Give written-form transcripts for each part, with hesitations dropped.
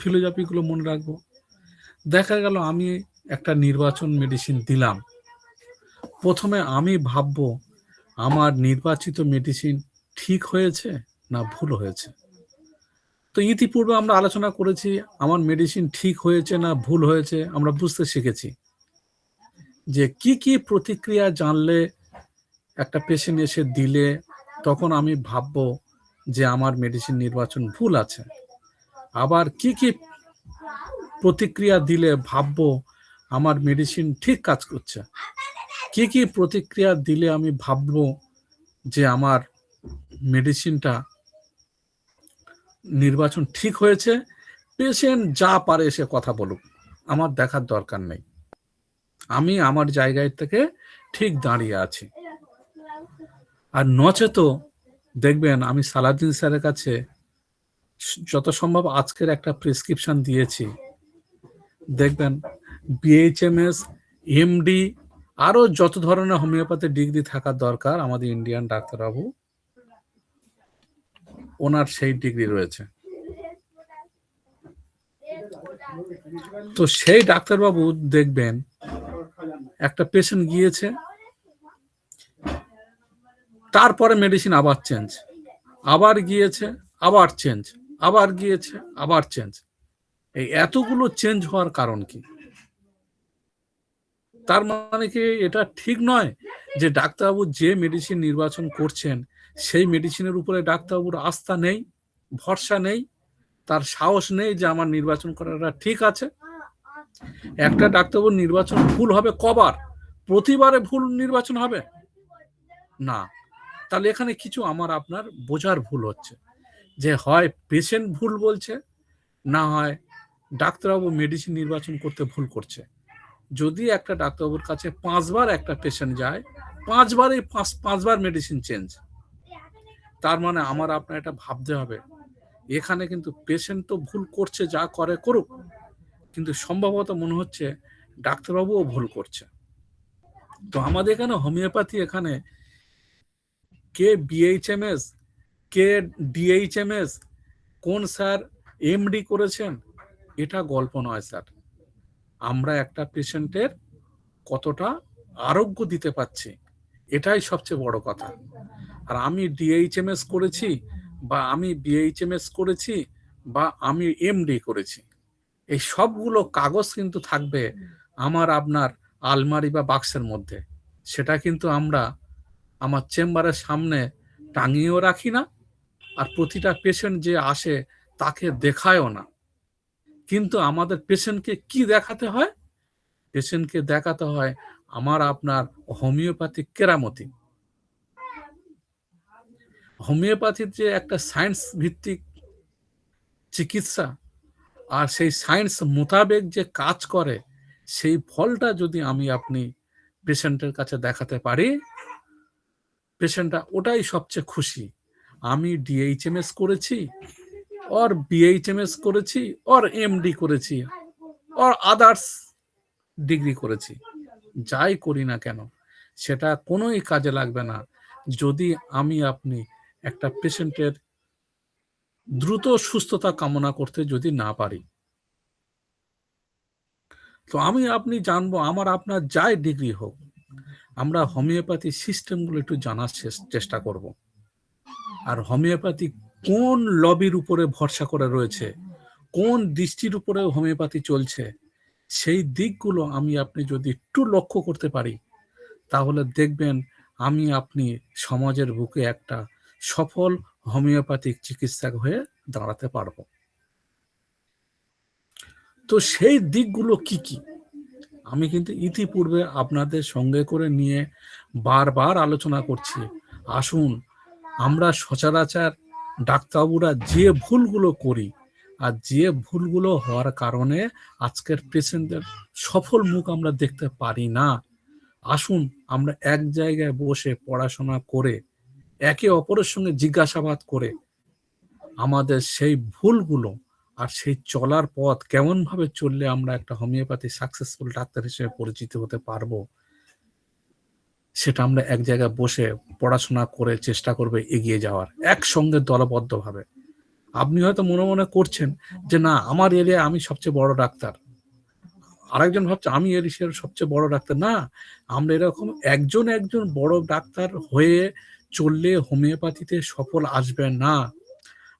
ফিলোসফিগুলো মনে রাখবো। দেখা গেল আমি একটা নির্বাচন মেডিসিন দিলাম, প্রথমে আমি ভাববো আমার নির্বাচিত মেডিসিন ঠিক হয়েছে না ভুল হয়েছে। তো ইতিপূর্বে আমরা আলোচনা করেছি আমার মেডিসিন ঠিক হয়েছে না ভুল হয়েছে আমরা বুঝতে শিখেছি যে কি কি প্রতিক্রিয়া জানলে একটা পেশেন্ট এসে দিলে তখন আমি ভাববো যে আমার মেডিসিন নির্বাচন ভুল আছে, আবার কি কি প্রতিক্রিয়া দিলে ভাববো আমার মেডিসিন ঠিক কাজ করছে, কি কি প্রতিক্রিয়া দিলে আমি ভাববো যে আমার মেডিসিনটা নির্বাচন ঠিক হয়েছে। পেশেন্ট যা পারে সে কথা বলুক, আমার দেখার দরকার নেই, আমি আমার জায়গায় থেকে ঠিক দাঁড়িয়ে আছি। আর নচেত দেখবেন আমি সালাউদ্দিন স্যারের কাছে যত সম্ভব আজকের একটা প্রেসক্রিপশন দিয়েছি, দেখবেন বিএইচএমএস, এমডি, আরো যত ধরনের হোমিওপ্যাথি ডিগ্রি থাকার দরকার আমাদের ইন্ডিয়ান ডাক্তারবাবু, ওনার সেই ডিগ্রি রয়েছে। তো সেই ডাক্তারবাবু দেখবেন একটা পেশেন্ট গিয়েছে, তারপরে মেডিসিন আবার চেঞ্জ, আবার গিয়েছে আবার চেঞ্জ, আবার গিয়েছে আবার চেঞ্জ। এই এতগুলো চেঞ্জ হওয়ার কারণ কি? তার মানে কি এটা ঠিক নয় যে ডাক্তারবাবু যে মেডিসিন নির্বাচন করছেন সেই মেডিসিনের উপরে ডাক্তারবাবুর আস্থা নেই, ভরসা নেই, তার সাহস নেই যে আমার নির্বাচন করাটা ঠিক আছে? একটা ডাক্তারবাবুর নির্বাচন ভুল হবে কবার? প্রতিবারে ভুল নির্বাচন হবে না। তাহলে এখানে কিছু আমার আপনার বোঝার ভুল হচ্ছে, যে হয় পেশেন্ট ভুল বলছে, না হয় ডাক্তারবাবু মেডিসিন নির্বাচন করতে ভুল করছে। যদি একটা ডাক্তারবাবুর কাছে 5 বার একটা পেশেন্ট যায়, 5 বারে 5 বার মেডিসিন চেঞ্জ, তার মানে আমার আপনার এটা ভাবতে হবে এখানে কিন্তু পেশেন্ট তো ভুল করছে, যা করে করুক, কিন্তু সম্ভবত মনে হচ্ছে ডাক্তারবাবুও ভুল করছে। তো আমাদের এখানে হোমিওপ্যাথি এখানে কে বিএইচএমএস, কে ডিএইচএমএস, কোন স্যার এমডি করেছেন, এটা গল্প নয় স্যার। আমরা একটা পেশেন্টের কতটা আরোগ্য দিতে পারছি এটাই সবচেয়ে বড় কথা। আর আমি ডিএইচএমএস করেছি বা আমি বিএইচএমএস করেছি বা আমি এমডি করেছি, এই সবগুলো কাগজ কিন্তু থাকবে আমার আপনার আলমারি বা বাক্সের মধ্যে, সেটা কিন্তু আমরা আমার চেম্বারের সামনে টাঙিয়েও রাখি না, আর প্রতিটা পেশেন্ট যে আসে তাকে দেখায়ও না। কিন্তু আমাদের পেশেন্টকে কি দেখাতে হয়? পেশেন্টকে দেখাতে হয় আমার আপনার হোমিওপ্যাথিক কেরামতি। হোমিওপ্যাথির যে একটা সায়েন্স ভিত্তিক চিকিৎসা, আর সেই সায়েন্স মোতাবেক যে কাজ করে, সেই ফলটা যদি আমি আপনি পেশেন্টের কাছে দেখাতে পারি, পেশেন্টটা ওটাই সবচেয়ে খুশি। আমি ডিএইচএমএস করেছি, অর বিএইচএমএস করেছি, অর এমডি করেছি, অর আদার্স ডিগ্রি করেছি, যাই করি না কেন সেটা কোনোই কাজে লাগবে না যদি আমি আপনি একটা পেশেন্টের দ্রুত সুস্থতা কামনা করতে যদি না পারি। তো আমি আপনি জানবো, আমার আপনার যাই ডিগ্রি হোক, আমরা হোমিওপ্যাথি সিস্টেমগুলো একটু জানার চেষ্টা করব। আর হোমিওপ্যাথি কোন লবির উপরে ভরসা করে রয়েছে, কোন দৃষ্টির উপরে হোমিওপ্যাথি চলছে, সেই দিকগুলো আমি আপনি যদি একটু লক্ষ্য করতে পারি, তাহলে দেখবেন আমি আপনি সমাজের বুকে একটা সফল হোমিওপ্যাথিক চিকিৎসক হয়ে দাঁড়াতে পারবো। তো সেই দিকগুলো কি কি আমি কিন্তু ইতিপূর্বে আপনাদের সঙ্গে করে নিয়ে বারবার আলোচনা করছি। আসুন আমরা সচরাচর ডাক্তারবাবুরা যে ভুলগুলো করি, আর যে ভুলগুলো হওয়ার কারণে আজকের পেশেন্টদের সফল মুখ আমরা দেখতে পারি না, আসুন আমরা এক জায়গায় বসে পড়াশোনা করে একে অপরের সঙ্গে জিজ্ঞাসাবাদ করে আমাদের সেই ভুলগুলো আর সেই চলার পথ কেমন ভাবে চললে আমরা একটা হোমিওপ্যাথি সাকসেসফুল ডাক্তার হিসেবে পরিচিত হতে পারবো, সেটা আমরা এক জায়গায় বসে পড়াশোনা করে চেষ্টা করবে এগিয়ে যাওয়ার, একসঙ্গে দলবদ্ধভাবে। আপনি হয়তো মনে মনে করছেন যে না, আমার এরিয়ায় আমি সবচেয়ে বড় ডাক্তার, আরেকজন ভাবছে আমি এরিয়ার সবচেয়ে বড় ডাক্তার। না, আমরা এরকম একজন একজন বড় ডাক্তার হয়ে চললে হোমিওপ্যাথিতে সফল আসবে না।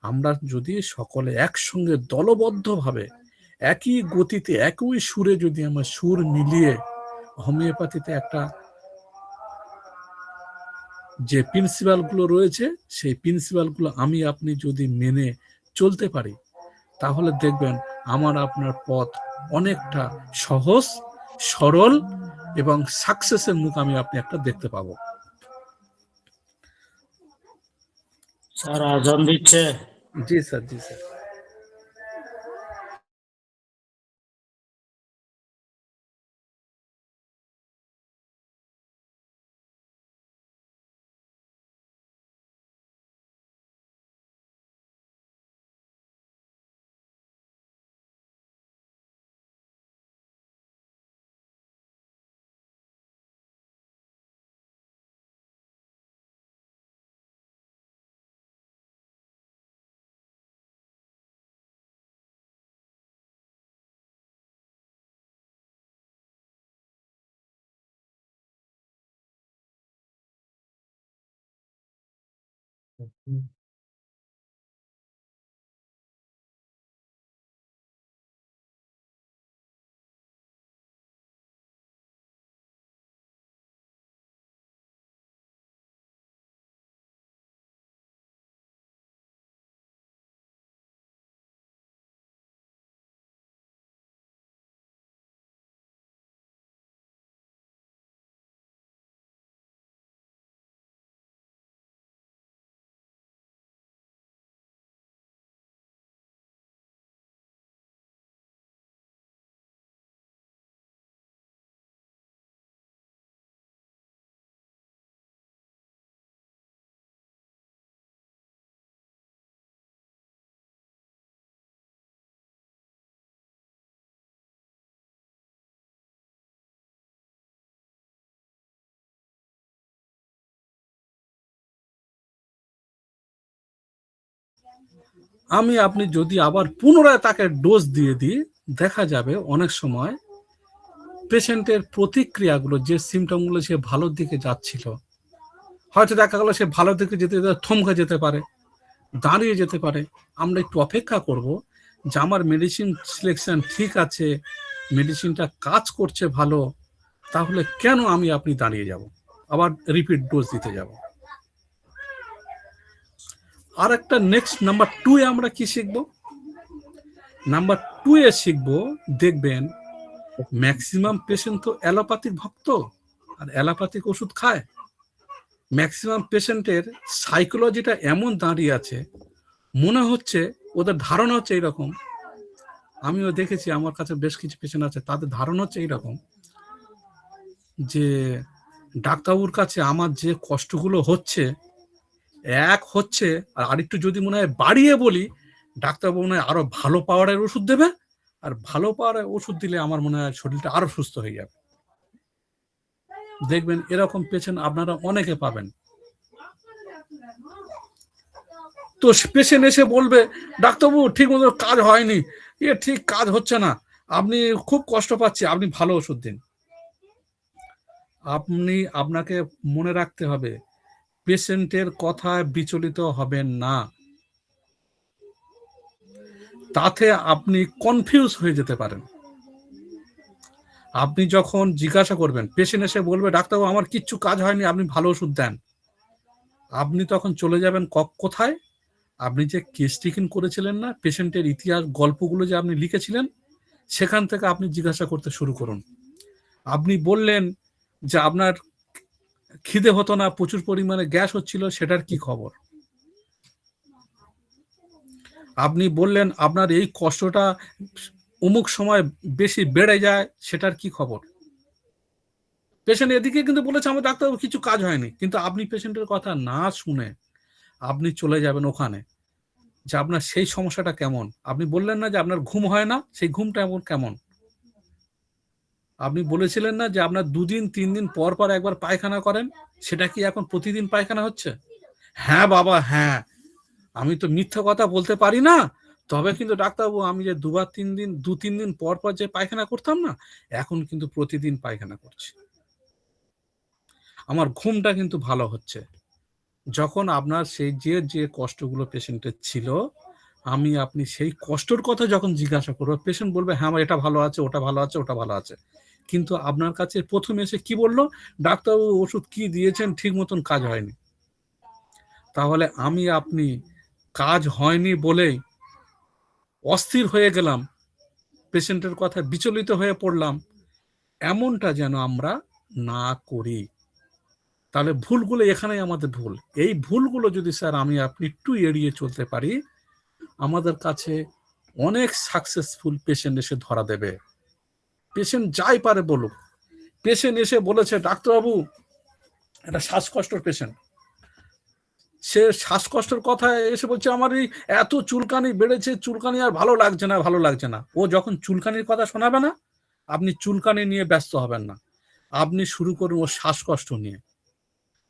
আমরা যদি সকলে একসঙ্গে দলবদ্ধভাবে একই গতিতে একই সুরে যদি আমরা সুর মিলিয়ে হোমিওপ্যাথিতে একটা যে প্রিন্সিপাল গুলো রয়েছে সেই প্রিন্সিপাল গুলো আমি আপনি যদি মেনে চলতে পারি, তাহলে দেখবেন আমার আপনার পথ অনেকটা সহজ, সরল এবং সাকসেসের মুখ আমি আপনি একটা দেখতে পাবো। স্যার আজান দিচ্ছে। জি স্যার, জি স্যার। আমি আপনি যদি আবার পুনরায় তাকে ডোজ দিয়ে দিই, দেখা যাবে অনেক সময় পেশেন্টের প্রতিক্রিয়াগুলো, যে সিমটমগুলো সে ভালোর দিকে যাচ্ছিল, হয়তো দেখা গেল সে ভালো দিকে যেতে যেতে থমকে যেতে পারে, দাঁড়িয়ে যেতে পারে। আমরা একটু অপেক্ষা করব যে আমার মেডিসিন সিলেকশন ঠিক আছে, মেডিসিনটা কাজ করছে ভালো, তাহলে কেন আমি আপনি দাঁড়িয়ে যাব, আবার রিপিট ডোজ দিতে যাব। আর একটা নেক্সট নাম্বার 2 এ আমরা কি শিখব? নাম্বার 2 এ শিখব, দেখবেন ম্যাক্সিমাম পেশেন্ট তো অ্যালোপ্যাথিক ভক্ত আর অ্যালোপ্যাথিক ওষুধ খায়। ম্যাক্সিমাম পেশেন্টের সাইকোলজিটা এমন দাঁড়িয়ে আছে, মনে হচ্ছে ওদের ধারণা হচ্ছে এইরকম, আমিও দেখেছি আমার কাছে বেশ কিছু পেশেন্ট আছে, তাদের ধারণা হচ্ছে এইরকম যে ডাক্তারবাবুর কাছে আমার যে কষ্টগুলো হচ্ছে হচ্ছে, আর আরেকটু যদি মনে হয় বাড়িয়ে বলি, ডাক্তারবাবু মনে হয় আরো ভালো পাওয়ারের ওষুধ দেবে, আর ভালো পাওয়ারের ওষুধ দিলে আমার মনে হয় শরীরটা আরো সুস্থ হয়ে যাবে। দেখবেন এরকম পেশেন্ট আপনারা অনেকে পাবেন। তো পেশেন্ট এসে বলবে ডাক্তারবাবু ঠিক মতো কাজ হয়নি, ঠিক কাজ হচ্ছে না, আপনি খুব কষ্ট পাচ্ছি, আপনি ভালো ওষুধ দিন। আপনাকে মনে রাখতে হবে, পেশেন্টের কথায় বিচলিত হবেন না, তাতে আপনি কনফিউজ হয়ে যেতে পারেন। আপনি যখন জিজ্ঞাসা করবেন, পেশেন্ট এসে বলবে ডাক্তারবাবু আমার কিচ্ছু কাজ হয়নি, আপনি ভালো ওষুধ দেন, আপনি তখন চলে যাবেন কোথায়? আপনি যে কেস টেকিং করেছিলেন না, পেশেন্টের ইতিহাস গল্পগুলো যে আপনি লিখেছিলেন, সেখান থেকে আপনি জিজ্ঞাসা করতে শুরু করুন। আপনি বললেন যে আপনার খিদে হতো না, প্রচুর পরিমাণে গ্যাস হচ্ছিল, সেটার কি খবর? আপনি বললেন আপনার এই কষ্টটা অমুক সময় বেশি বেড়ে যায়, সেটার কি খবর? পেশেন্ট এদিকে কিন্তু বলেছে আমার ডাক্তারবাবু কিছু কাজ হয়নি, কিন্তু আপনি পেশেন্টের কথা না শুনে আপনি চলে যাবেন ওখানে যে আপনার সেই সমস্যাটা কেমন। আপনি বললেন না যে আপনার ঘুম হয় না, সেই ঘুমটা এমন কেমন? আপনি বলেছিলেন না যে আপনার 2 দিন 3 দিন পর পর একবার পায়খানা করেন, সেটা কি এখন প্রতিদিন পায়খানা হচ্ছে? হ্যাঁ বাবা হ্যাঁ, আমি তো মিথ্যা কথা বলতে পারি না, তবে কিন্তু ডাক্তারবাবু আমি যে দু তিন দিন পর পর যে পায়খানা করতাম না, এখন কিন্তু প্রতিদিন পায়খানা করছি। আমার ঘুমটা কিন্তু ভালো হচ্ছে। যখন আপনার সেই যে কষ্টগুলো পেশেন্টের ছিল, আমি আপনি সেই কষ্টর কথা যখন জিজ্ঞাসা করবো, পেশেন্ট বলবে হ্যাঁ আমার এটা ভালো আছে, ওটা ভালো আছে, ওটা ভালো আছে। কিন্তু আপনার কাছে প্রথমে এসে কি বললো, ডাক্তারবাবু ওষুধ কি দিয়েছেন ঠিক মতন কাজ হয়নি। তাহলে আমি আপনি কাজ হয়নি বলেই অস্থির হয়ে গেলাম, পেশেন্টের কথা বিচলিত হয়ে পড়লাম, এমনটা যেন আমরা না করি। তাহলে ভুলগুলো এখানেই আমাদের ভুল। এই ভুলগুলো যদি স্যার আমি আপনি একটু এড়িয়ে চলতে পারি, আমাদের কাছে অনেক সাকসেসফুল পেশেন্ট এসে ধরা দেবে। পেশেন্ট যাই পারে বলুক, পেশেন্ট এসে বলেছে ডাক্তারবাবু এটা শ্বাসকষ্টর পেশেন্ট, সে শ্বাসকষ্টের কথা এসে বলছে আমার এই এত চুলকানি বেড়েছে, চুলকানি আর ভালো লাগছে না, ভালো লাগছে না। ও যখন চুলকানির কথা শোনাবে না, আপনি চুলকানি নিয়ে ব্যস্ত হবেন না, আপনি শুরু করুন ওর শ্বাসকষ্ট নিয়ে।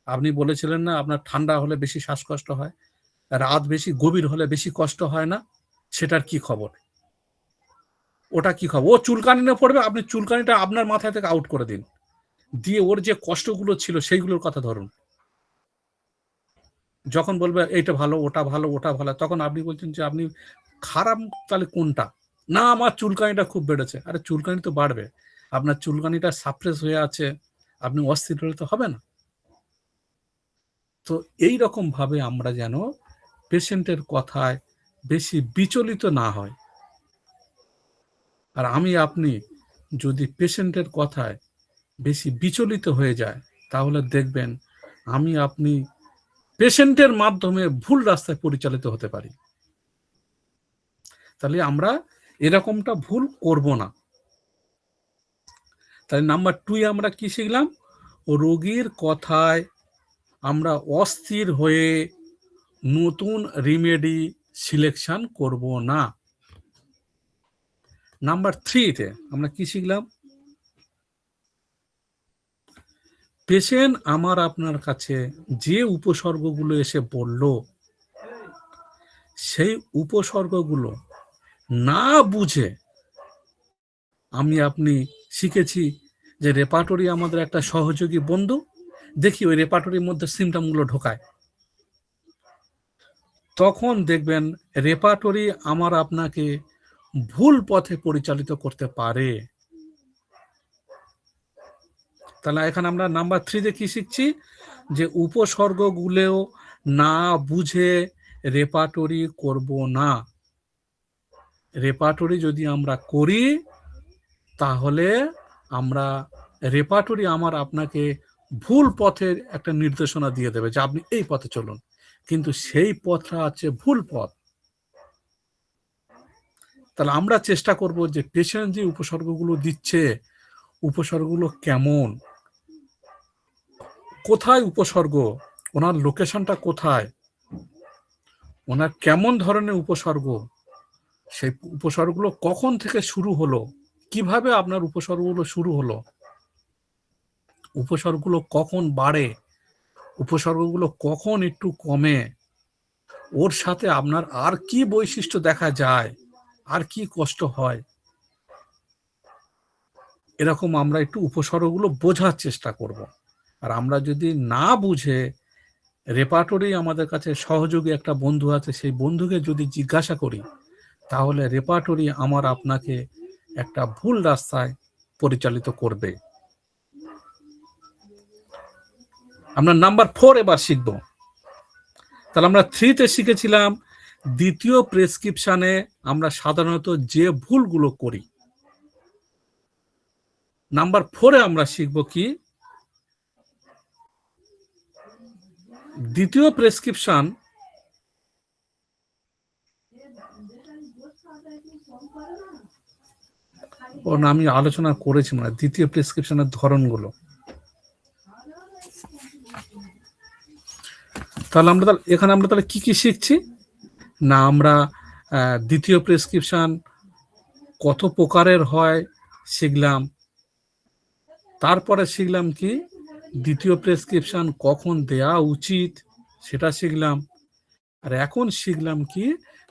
আপনি বলেছিলেন না আপনার ঠান্ডা হলে বেশি শ্বাসকষ্ট হয়, রাত বেশি গভীর হলে বেশি কষ্ট হয় না, সেটার কি খবর? ওটা কি খবর? ও চুলকানি নিয়ে পড়বে, আপনি চুলকানিটা আপনার মাথায় থেকে আউট করে দিন, দিয়ে ওর যে কষ্টগুলো ছিল সেইগুলোর কথা ধরুন। যখন বলবে এইটা ভালো, ওটা ভালো, ওটা ভালো, তখন আপনি বলছেন যে আপনি খারাপ তাহলে কোনটা? না আমার চুলকানিটা খুব বেড়েছে। আরে চুলকানি তো বাড়বে, আপনার চুলকানিটা সাপ্রেস হয়ে আছে, আপনি অস্থির হলে তো হবে না। তো এই রকম ভাবে আমরা যেন পেশেন্টের কথায় বেশি বিচলিত না হয়। আর আমি আপনি যদি পেশেন্টের কথায় বেশি বিচলিত হয়ে যায়, তাহলে দেখবেন আমি আপনি পেশেন্টের মাধ্যমে ভুল রাস্তায় পরিচালিত হতে পারি। তাহলে আমরা এরকমটা ভুল করব না। তাহলে নাম্বার 2 আমরা কি শিখলাম? রোগীর কথায় আমরা অস্থির হয়ে নতুন রিমেডি সিলেকশন করব না। নাম্বার 3 তে আমরা কি শিখলাম? পেশেন্ট আমার আপনার কাছে যে উপসর্গগুলো এসে বলল, সেই উপসর্গগুলো না বুঝে আমি আপনি শিখেছি যে রেপার্টরি আমাদের একটা সহযোগী বন্ধু, দেখি ওই রেপার্টরির মধ্যে সিমটমগুলো ঢোকায়। তখন দেখবেন রেপার্টরি আমার আপনাকে ভুল পথে পরিচালিত করতে পারে। তাহলে এখানে আমরা নাম্বার 3 তে কি শিখছি? যে উপসর্গগুলো না বুঝে রেপার্টরি করব না। রেপার্টরি যদি আমরা করি, তাহলে আমরা রেপার্টরি আমার আপনাকে ভুল পথের একটা নির্দেশনা দিয়ে দেবে যে আপনি এই পথে চলুন, কিন্তু সেই পথটা আছে ভুল পথ। তাহলে আমরা চেষ্টা করব যে পেশেন্ট যে উপসর্গগুলো দিচ্ছে, উপসর্গগুলো কেমন, কোথায় উপসর্গ, ওনার লোকেশনটা কোথায়, ওনার কেমন ধরনের উপসর্গ, সেই উপসর্গগুলো কখন থেকে শুরু হলো, কিভাবে আপনার উপসর্গগুলো শুরু হলো, উপসর্গগুলো কখন বাড়ে, উপসর্গগুলো কখন একটু কমে, ওর সাথে আপনার আর কি বৈশিষ্ট্য দেখা যায়, আর কি কষ্ট হয়, এরকম আমরা একটু উপসর্গগুলো বোঝার চেষ্টা করব। আর আমরা যদি না বুঝে, রেপার্টরি আমাদের কাছে সহযোগী একটা বন্ধু আছে, সেই বন্ধুকে যদি জিজ্ঞাসা করি, তাহলে রেপার্টরি আমার আপনাকে একটা ভুল রাস্তায় পরিচালিত করবে। আমরা নাম্বার 4 এবার শিখব। তাহলে আমরা 3 তে শিখেছিলাম দ্বিতীয় প্রেসক্রিপশনে আমরা সাধারণত যে ভুলগুলো করি। নাম্বার 4 এ আমরা শিখব কি? দ্বিতীয় প্রেসক্রিপশন ও না, আমি আলোচনা করেছি মানে দ্বিতীয় প্রেসক্রিপশনের ধরনগুলো। তাহলে এখানে আমরা কি কি শিখছি না, আমরা দ্বিতীয় প্রেসক্রিপশন কত প্রকারের হয় শিখলাম। তারপরে শিখলাম কি দ্বিতীয় প্রেসক্রিপশন কখন দেয়া উচিত সেটা শিখলাম। আর এখন শিখলাম কি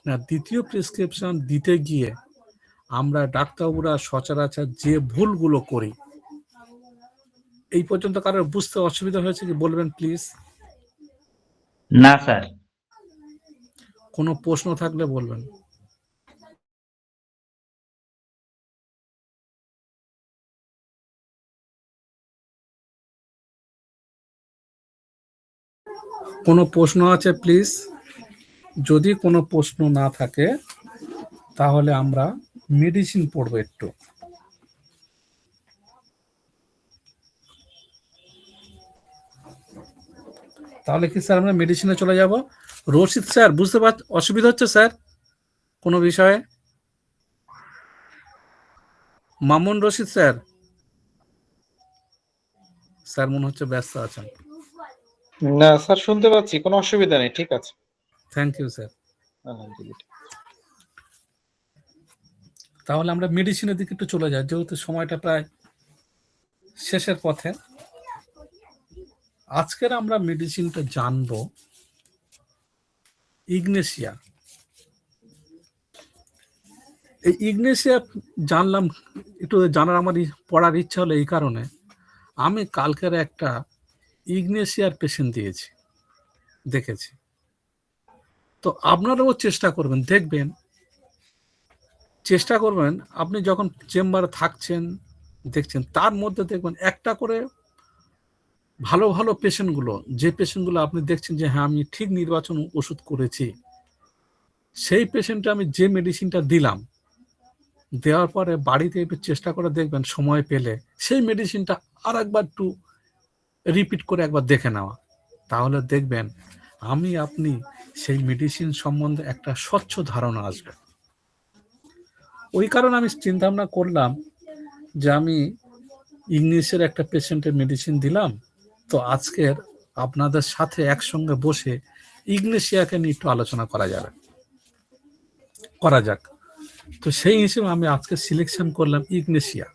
না, দ্বিতীয় প্রেসক্রিপশন দিতে গিয়ে আমরা ডাক্তারবাবুরা সচরাচর যে ভুলগুলো করি। এই পর্যন্ত কারোর বুঝতে অসুবিধা হয়েছে কি বলবেন প্লিজ? না স্যার। কোনো প্রশ্ন থাকলে বলবেন। কোনো প্রশ্ন আছে প্লিজ? যদি কোনো প্রশ্ন না থাকে তাহলে আমরা মেডিসিন পড়বো একটু। তাহলে কি স্যার আমরা মেডিসিনে চলে যাব? রশিদ স্যার বুঝতে অসুবিধা হচ্ছে স্যার কোনো বিষয়ে? মামুন রশিদ স্যার, স্যার মনে হচ্ছে ব্যস্ত আছেন। না স্যার, শুনতে পাচ্ছি, কোনো অসুবিধা নেই, ঠিক আছে। Thank you sir. আলহামদুলিল্লাহ। তাহলে আমরা মেডিসিনের দিকে একটু চলে যাই, যেহেতু সময়টা প্রায় শেষের পথে। আজকের আমরা মেডিসিনটা জানবো ইগনেশিয়া। এই ইগনেশিয়া জানলাম, একটু জানার আমার পড়ার ইচ্ছা হলো এই কারণে, আমি কালকের একটা ইগনেশিয়ার পেশেন্ট দেখেছি। তো আপনারাও চেষ্টা করবেন, দেখবেন, চেষ্টা করবেন আপনি যখন চেম্বারে থাকছেন দেখছেন, তার মধ্যে দেখবেন একটা করে ভালো ভালো পেশেন্টগুলো, যে পেশেন্টগুলো আপনি দেখছেন যে হ্যাঁ আমি ঠিক নির্বাচন ওষুধ করেছি, সেই পেশেন্টে আমি যে মেডিসিনটা দিলাম, দেওয়ার পরে বাড়িতে একটু চেষ্টা করে দেখবেন সময় পেলে সেই মেডিসিনটা আর একবার একটু রিপিট করে একবার দেখে নেওয়া। তাহলে দেখবেন আপনি সেই মেডিসিন সম্বন্ধে একটা স্বচ্ছ ধারণা আসবে। ওই কারণে আমি চিন্তা ভাবনা করলাম যে আমি ইংলিশের একটা পেশেন্টের মেডিসিন দিলাম, তো আজকের আপনাদের সাথে একসঙ্গে বসে ইগনেশিয়াকে নিয়ে একটু আলোচনা করা যাক। তো সেই হিসেবে আমি আজকে সিলেকশন করলাম ইগনেশিয়া।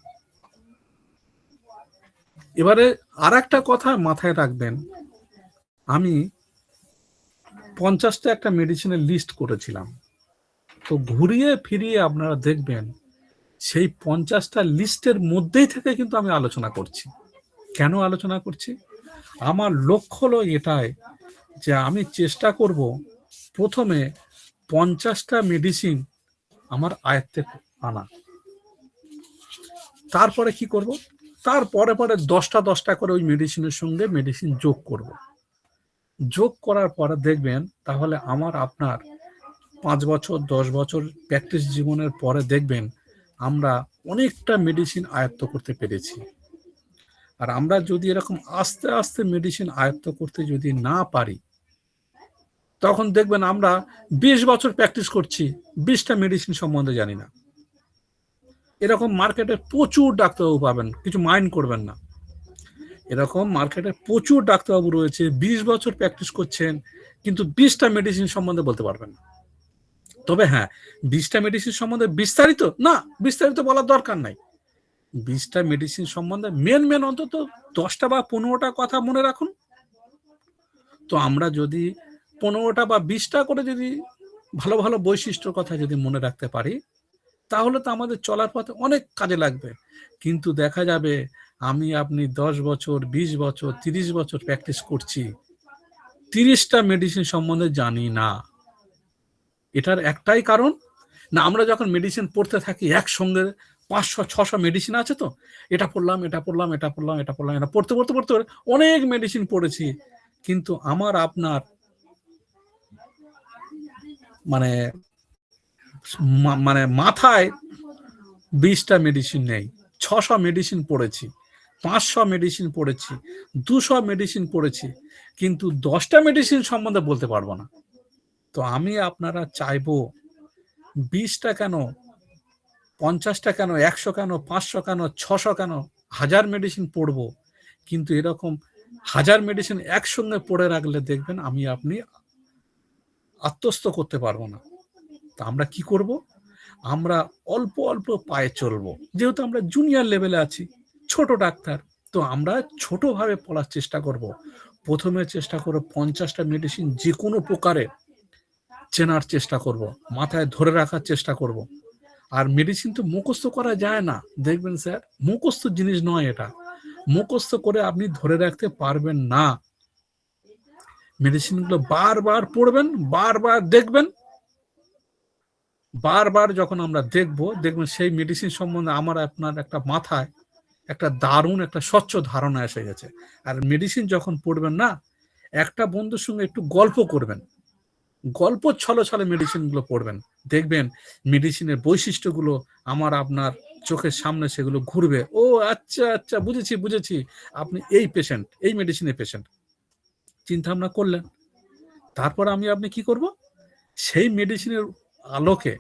এবারে আর একটা কথা মাথায় রাখবেন, আমি 50টা একটা মেডিসিনের লিস্ট করেছিলাম। তো ঘুরিয়ে ফিরিয়ে আপনারা দেখবেন সেই 50টা লিস্টের মধ্যেই থেকে কিন্তু আমি আলোচনা করছি। কেন আলোচনা করছি? আমার লক্ষ্য হলো এটাই যে আমি চেষ্টা করব প্রথমে 50টা মেডিসিন আমার আয়ত্তে আনা। তারপরে কি করব? তারপরে 10টা করে ওই মেডিসিনের সঙ্গে মেডিসিন যোগ করব। যোগ করার পরে দেখবেন তাহলে আপনার 5 বছর 10 বছর প্র্যাকটিস জীবনের পরে দেখবেন আমরা অনেকটা মেডিসিন আয়ত্ত করতে পেরেছি। আর আমরা যদি এরকম আস্তে আস্তে মেডিসিন আয়ত্ত করতে যদি না পারি, তখন দেখবেন আমরা 20 বছর প্র্যাকটিস করছি, 20টা মেডিসিন সম্বন্ধে জানি না। এরকম মার্কেটে প্রচুর ডাক্তারবাবু পাবেন, কিছু মাইন্ড করবেন না। এরকম মার্কেটে প্রচুর ডাক্তারবাবু রয়েছে, 20 বছর প্র্যাকটিস করছেন, কিন্তু 20টা মেডিসিন সম্বন্ধে বলতে পারবেন না। তবে হ্যাঁ, 20টা মেডিসিন সম্বন্ধে বিস্তারিত বলার দরকার নাই। 20টা মেডিসিন সম্বন্ধে মেন অন্তত 10টা বা 15টা কথা মনে রাখুন। তো আমরা যদি 15টা বা 20টা করে যদি ভালো ভালো বৈশিষ্ট্যর কথা যদি মনে রাখতে পারি, তাহলে তো আমাদের চলার পথে অনেক কাজে লাগবে। কিন্তু দেখা যাবে আপনি 10 বছর 20 বছর 30 বছর প্র্যাকটিস করছি, 30টা মেডিসিন সম্বন্ধে জানি না। এটার একটাই কারণ, না আমরা যখন মেডিসিন পড়তে থাকি একসঙ্গে 500-600 মেডিসিন আছে, তো এটা পড়লাম এটা পড়তে অনেক মেডিসিন পড়েছি, কিন্তু আপনার মানে মানে মাথায় 20টা মেডিসিন নেই। 600 মেডিসিন পড়েছি, 500 মেডিসিন পড়েছি, 200 মেডিসিন পড়েছি, কিন্তু 10টা মেডিসিন সম্বন্ধে বলতে পারবো না। তো আপনারা চাইবো 20টা কেন, 50টা কেন, 100 কেন, 500 কেন, 600 কেন, 1000 মেডিসিন পড়বো, কিন্তু এরকম 1000 মেডিসিন একসঙ্গে পড়ে রাখলে দেখবেন আপনি আত্মস্থ করতে পারবো না। তা আমরা কি করব? আমরা অল্প অল্প পায়ে চলবো, যেহেতু আমরা জুনিয়র লেভেলে আছি, ছোট ডাক্তার, তো আমরা ছোটভাবে পড়ার চেষ্টা করব। প্রথমে চেষ্টা করব 50টা মেডিসিন যে কোনো প্রকারে চেনার চেষ্টা করব, মাথায় ধরে রাখার চেষ্টা করব। আর মেডিসিন তো মুখস্থ করা যায় না, দেখবেন স্যার, মুখস্থ জিনিস নয় এটা। মুখস্থ করে আপনি ধরে রাখতে পারবেন না। মেডিসিনগুলো বারবার পড়বেন, বারবার দেখবেন, বারবার যখন আমরা দেখবেন সেই মেডিসিন সম্বন্ধে আমার আপনার একটা মাথায় একটা দারুণ একটা স্বচ্ছ ধারণা এসে গেছে। আর মেডিসিন যখন পড়বেন না, একটা বন্ধুর সঙ্গে একটু গল্প করবেন, গল্প ছলে ছলে মেডিসিনগুলো পড়বেন, দেখবেন মেডিসিনের বৈশিষ্ট্যগুলো আমার আপনার চোখের সামনে সেগুলো ঘুরবে। ও আচ্ছা আচ্ছা, বুঝেছি, আপনি এই পেশেন্ট, এই মেডিসিনের পেশেন্ট, চিন্তা ভাবনা করলেন। তারপর আপনি কি করব, সেই মেডিসিনের আলোকে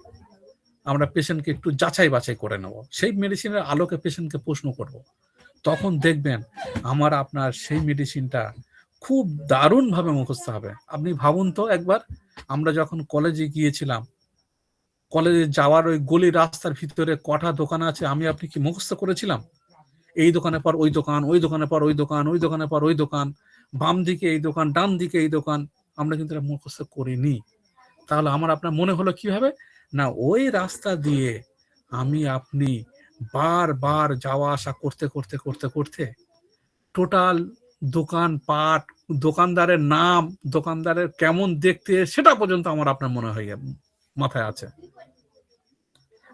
আমরা পেশেন্টকে একটু যাচাই বাছাই করে নেব, সেই মেডিসিনের আলোকে পেশেন্টকে প্রশ্ন করব। তখন দেখবেন আমার আপনার সেই মেডিসিনটা খুব দারুণ ভাবে মুখস্থ হবে। আপনি ভাবুন তো একবার, আমরা যখন কলেজে গিয়েছিলাম, কলেজে যাওয়ার ওই গলি রাস্তার ভিতরে কটা দোকান আছে আপনি কি মুখস্থ করেছিলাম? এই দোকানের পর ওই দোকান, ওই দোকানের পর ওই দোকান, ওই দোকানের পর ওই দোকান, বাম দিকে এই দোকান, ডান দিকে এই দোকান, আমরা কিন্তু এটা মুখস্থ করিনি। তাহলে আমার আপনার মনে হলো কিভাবে না, ওই রাস্তা দিয়ে আপনি বারবার যাওয়া আসা করতে করতে করতে করতে টোটাল দোকানপাট, দোকানদারের নাম, দোকানদারের কেমন দেখতে, সেটা পর্যন্ত আমার আপনার মনে হয়ে মাথায় আছে।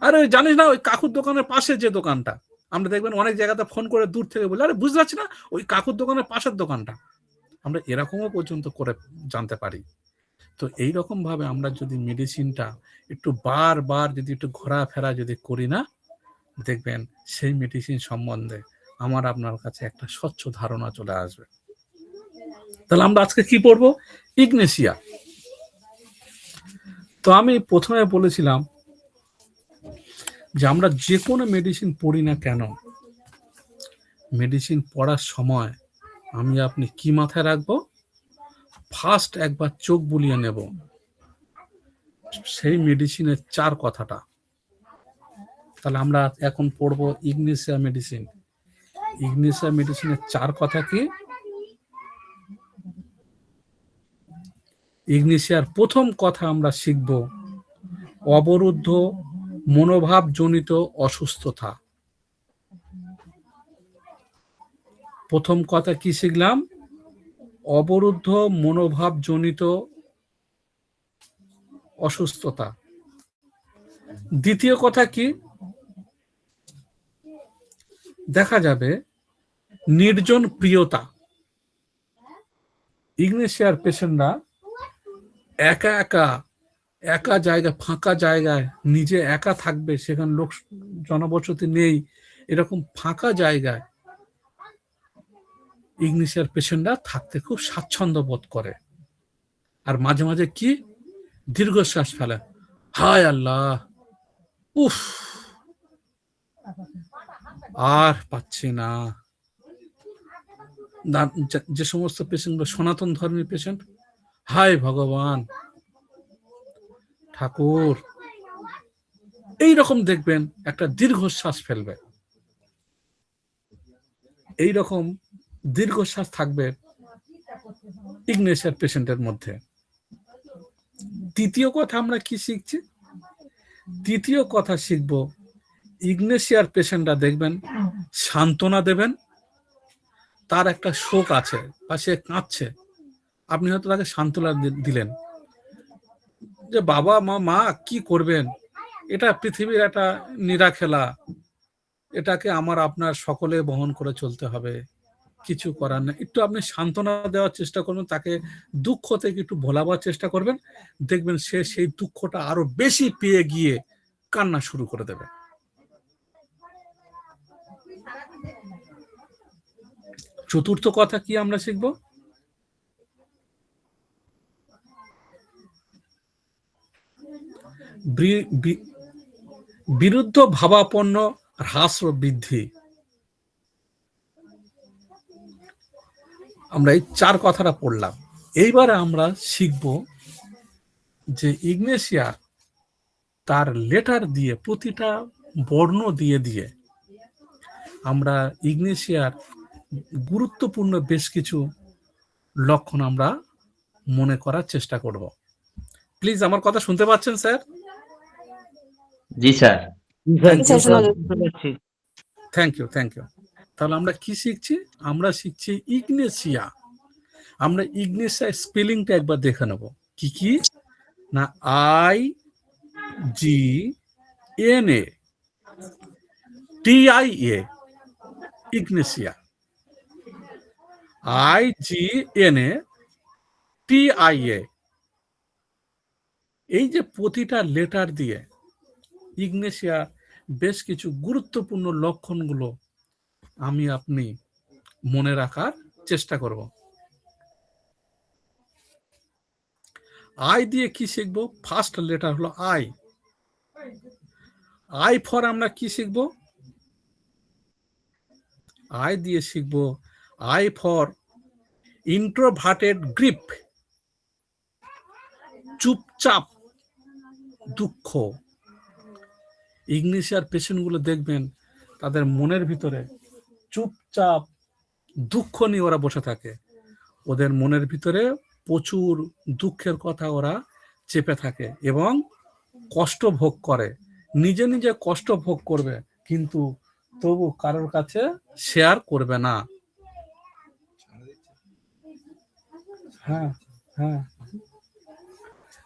আরে জানিস না, ওই কাকুর দোকানের পাশে যে দোকানটা, আমরা দেখবেন অনেক জায়গাতে ফোন করে দূর থেকে বলি, আরে বুঝতে পারছি না, ওই কাকুর দোকানের পাশের দোকানটা। আমরা এরকমও পর্যন্ত করে জানতে পারি। তো এইরকম ভাবে আমরা যদি মেডিসিনটা একটু বারবার যদি একটু ঘোরাফেরা যদি করি না, দেখবেন সেই মেডিসিন সম্বন্ধে আমার আপনার কাছে একটা স্বচ্ছ ধারণা চলে আসবে। তাহলে আমরা আজকে কি পড়বো? ইগনেসিয়া। তো আমি প্রথমে বলেছিলাম যে আমরা যে কোনো মেডিসিন পড়ি না কেন, মেডিসিন পড়ার সময় আপনি কি মাথায় রাখবো? ফার্স্ট একবার চোখ বুলিয়ে নেব সেই মেডিসিনের 4 কথাটা। তাহলে আমরা এখন পড়বো ইগনেসিয়া মেডিসিন। ইগনেসিয়া মেডিসিনের 4 কথা কি? ইগনেসিয়ার প্রথম কথা আমরা শিখব অবরুদ্ধ মনোভাবজনিত অসুস্থতা। প্রথম কথা কি শিখলাম? অবরুদ্ধ মনোভাবজনিত অসুস্থতা। দ্বিতীয় কথা কি? দেখা যাবে নির্জন প্রিয়তা। ইগনেসিয়ার পেশেন্টরা একা একা একা জায়গা, ফাঁকা জায়গায় নিজে একা থাকবে, সেখানে লোক জনবসতি নেই, এরকম ফাঁকা জায়গায় ইগনেসিয়ার পেশেন্টরা থাকতে খুব স্বাচ্ছন্দ্য বোধ করে। আর মাঝে মাঝে কি দীর্ঘশ্বাস ফেলে, হায় আল্লাহ, উফ, আর পাচ্ছি না। যে সমস্ত পেশেন্ট সনাতন ধর্মের পেশেন্ট, হায় ভগবান, ঠাকুর, এইরকম দেখবেন একটা দীর্ঘশ্বাস ফেলবে, এইরকম দীর্ঘশ্বাস থাকবে ইগনেসিয়ার পেশেন্টের মধ্যে। তৃতীয় কথা আমরা কি শিখছি? তৃতীয় কথা শিখব ইগনেসিয়ার পেশেন্টরা দেখবেন সান্ত্বনা দেবেন। তার একটা শোক আছে বা সে কাঁদছে, আপনি হয়তো তাকে সান্ত্বনা দিলেন যে বাবা মা কি করবেন, এটা পৃথিবীর একটা নিরাখেলা, এটাকে আমার আপনার সকলে বহন করে চলতে হবে, কিছু করার নেই। একটু আপনি সান্ত্বনা দেওয়ার চেষ্টা করবেন, তাকে দুঃখ থেকে একটু ভোলাবার চেষ্টা করবেন, দেখবেন সে সেই দুঃখটা আরো বেশি পেয়ে গিয়ে কান্না শুরু করে দেবে। চতুর্থ কথা কি আমরা শিখব? বিরুদ্ধ ভাবাপন্ন হ্রাস ও বৃদ্ধি। আমরা এই 4 কথাটা পড়লাম। এইবারে আমরা শিখব যে ইগনেসিয়ার তার লেটার দিয়ে, প্রতিটা বর্ণ দিয়ে দিয়ে আমরা ইগনেসিয়ার গুরুত্বপূর্ণ বেশ কিছু লক্ষণ আমরা মনে করার চেষ্টা করব। প্লিজ আমার কথা শুনতে পাচ্ছেন স্যার? জি স্যার। থ্যাংক ইউ, শোনা যাচ্ছে। Thank you, thank you. তাহলে আমরা কি শিখছি? আমরা শিখছি ইগনেসিয়া। আমরা ইগনেসিয়া স্পেলিংটা একবার দেখে নেব। কি কি না, IGNA TIA, Ignatia. IGNA TIA, এই যে প্রতিটা লেটার দিয়ে ইগনেসিয়া বেশ কিছু গুরুত্বপূর্ণ লক্ষণগুলো আমি আপনি মনে রাখার চেষ্টা করব। আই দিয়ে কি শিখব? ফার্স্ট লেটার হলো আই। আই ফর আমরা কি শিখব? আই দিয়ে শিখব আই ফর ইন্ট্রোভার্টেড গ্রিপ, চুপচাপ দুঃখ। ইগনেসিয়ার পেশেন্টগুলো দেখবেন তাদের মনের ভিতরে চুপচাপ দুঃখ নিয়ে ওরা বসে থাকে। ওদের মনের ভিতরে প্রচুর দুঃখের কথা ওরা চেপে থাকে এবং কষ্ট ভোগ করে। নিজে নিজে কষ্ট ভোগ করবে, কিন্তু তবু কারোর কাছে শেয়ার করবে না। হ্যাঁ, হ্যাঁ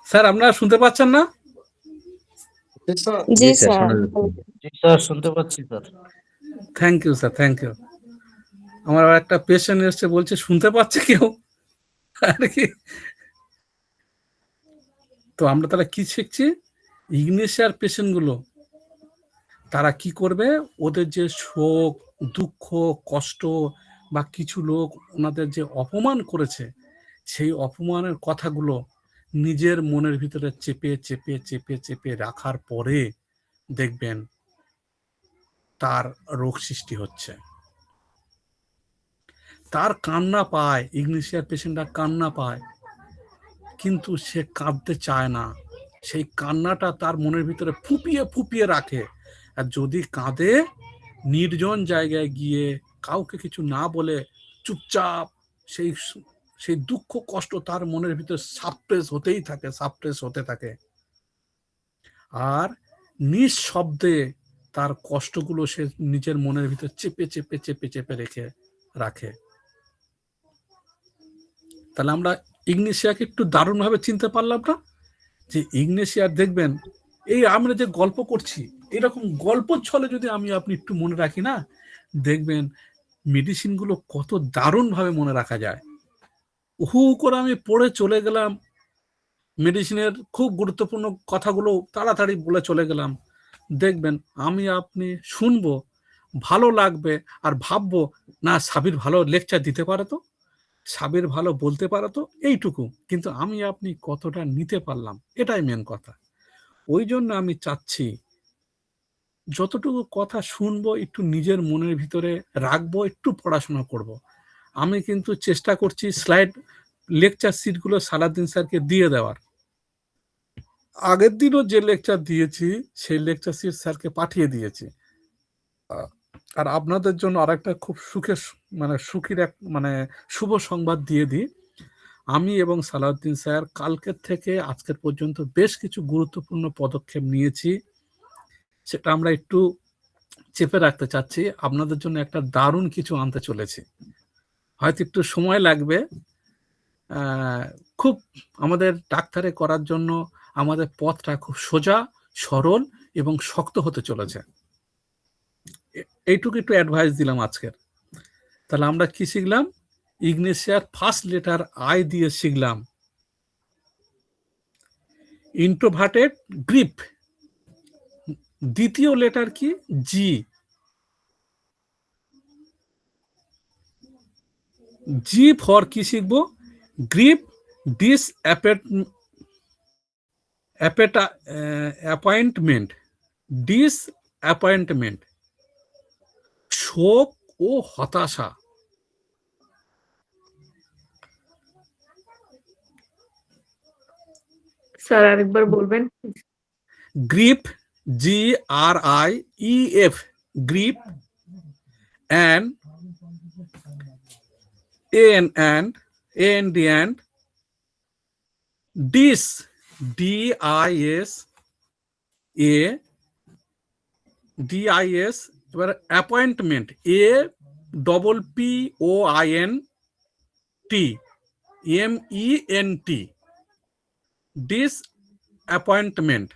স্যার, আপনারা শুনতে পাচ্ছেন না? জি জি স্যার, স্যার। শোনা যাচ্ছে। স্যার শুনতে পাচ্ছি sir. Thank you sir, thank you. আমার আবার একটা পেশেন্ট এসছে, বলছে শুনতে পাচ্ছে কেউ আর কি। তো আমরা তাহলে কি শিখছি? ইগনেসিয়ার পেশেন্ট গুলো তারা কি করবে? ওদের যে শোক, দুঃখ, কষ্ট বা কিছু লোক ওনাদের যে অপমান করেছে, সেই অপমানের কথাগুলো নিজের মনের ভিতরে চেপে চেপে চেপে চেপে রাখার পরে দেখবেন তার রোগ সৃষ্টি হচ্ছে। তার কান্না পায়, ইগনেসিয়ার পেশেন্টরা কান্না পায়, কিন্তু সে কাঁদতে চায় না। সেই কান্নাটা তার মনের ভিতরে ফুপিয়ে ফুপিয়ে রাখে। আর যদি কাঁদে, নির্জন জায়গায় গিয়ে কাউকে কিছু না বলে চুপচাপ সেই সেই দুঃখ কষ্ট তার মনের ভিতরে সাপ্রেস হতেই থাকে, সাপ্রেস হতে থাকে। আর নিঃশব্দে তার কষ্টগুলো সে নিজের মনের ভিতর চেপে চেপে চেপে চেপে রেখে রাখে। তাহলে আমরা ইগনেসিয়াকে একটু দারুণভাবে চিনতে পারলাম না? যে ইগনেসিয়ার দেখবেন, এই আমরা যে গল্প করছি, এরকম গল্প ছলে যদি আমি আপনি একটু মনে রাখি না, দেখবেন মেডিসিনগুলো কত দারুণভাবে মনে রাখা যায়। হু করে আমি পড়ে চলে গেলাম, মেডিসিনের খুব গুরুত্বপূর্ণ কথাগুলো তাড়াতাড়ি বলে চলে গেলাম। দেখবেন আমি আপনি শুনবো, ভালো লাগবে, আর ভাববো না সাবির ভালো লেকচার দিতে পারে তো, সাবির ভালো বলতে পারে তো, এইটুকু। কিন্তু আমি আপনি কতটা নিতে পারলাম, এটাই মেন কথা। ওই জন্য আমি চাচ্ছি যতটুকু কথা শুনবো একটু নিজের মনের ভিতরে রাখবো, একটু পড়াশোনা করব। আমি কিন্তু চেষ্টা করছি স্লাইড লেকচার সিটগুলো সালাউদ্দিন স্যারকে দিয়ে দেওয়ার। আগের দিনও যে লেকচার দিয়েছি সেই লেকচার সিট স্যারকে পাঠিয়ে দিয়েছি। আর আপনাদের জন্য আরেকটা খুব সুখের এক শুভ সংবাদ দিয়ে দিই। আমি এবং সালাউদ্দিন স্যার কালকের থেকে আজকের পর্যন্ত বেশ কিছু গুরুত্বপূর্ণ পদক্ষেপ নিয়েছি। সেটা আমরা একটু চেপে রাখতে চাচ্ছি। আপনাদের জন্য একটা দারুণ কিছু আনতে চলেছি। হয়তো একটু সময় লাগবে। খুব আমাদের ডাক্তারে করার জন্য আমাদের পথটা খুব সোজা, সরল এবং শক্ত হতে চলেছে। এইটুকু একটু অ্যাডভাইস দিলাম আজকের। তাহলে আমরা কি শিখলাম? ইগনেসিয়ার ফার্স্ট লেটার আই দিয়ে শিখলাম ইন্ট্রোভার্টেড গ্রিপ। দ্বিতীয় লেটার কি? জি। জি ফর কি শিখবো? গ্রিপ অ্যাপয়েন্টমেন্ট, ডিসঅ্যাপয়েন্টমেন্ট, শোক ও হতাশা। স্যার আরেকবার বলবেন? Grief, GRIEF, grief, and and dis DIS A DIS, এবার অ্যাপয়েন্টমেন্ট APPOINT ডিসঅ্যাপয়েন্টমেন্ট।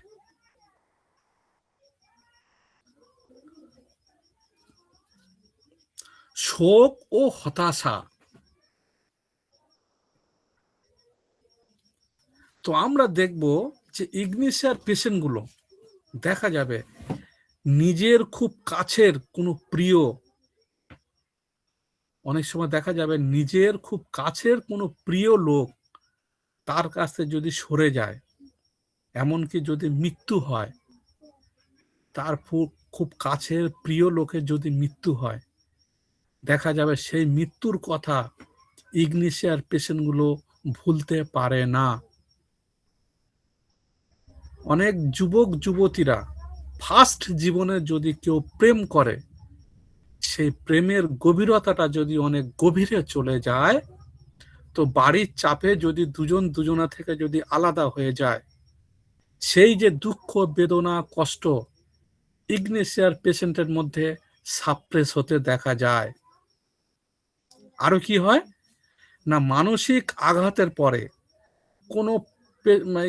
শোক ও হতাশা। তো আমরা দেখব যে ইগনিশিয়ার পেশেন্টগুলো দেখা যাবে নিজের খুব কাছের কোনো প্রিয়, অনেক সময় দেখা যাবে নিজের খুব কাছের কোনো প্রিয় লোক তার কাছে যদি সরে যায়, এমনকি যদি মৃত্যু হয়, তার খুব কাছের প্রিয় লোকের যদি মৃত্যু হয়, দেখা যাবে সেই মৃত্যুর কথা ইগনিশিয়ার পেশেন্টগুলো ভুলতে পারে না। অনেক যুবক যুবতীরা ফার্স্ট জীবনে যদি কেউ প্রেম করে, সেই প্রেমের গভীরতাটা যদি অনেক গভীরে চলে যায়, তো বাড়ির চাপে যদি দুজন দুজনা থেকে যদি আলাদা হয়ে যায়, সেই যে দুঃখ বেদনা কষ্ট ইগনিশিয়ার পেশেন্টের মধ্যে সাপ্রেস হতে দেখা যায়। আরো কি হয় না, মানসিক আঘাতের পরে কোনো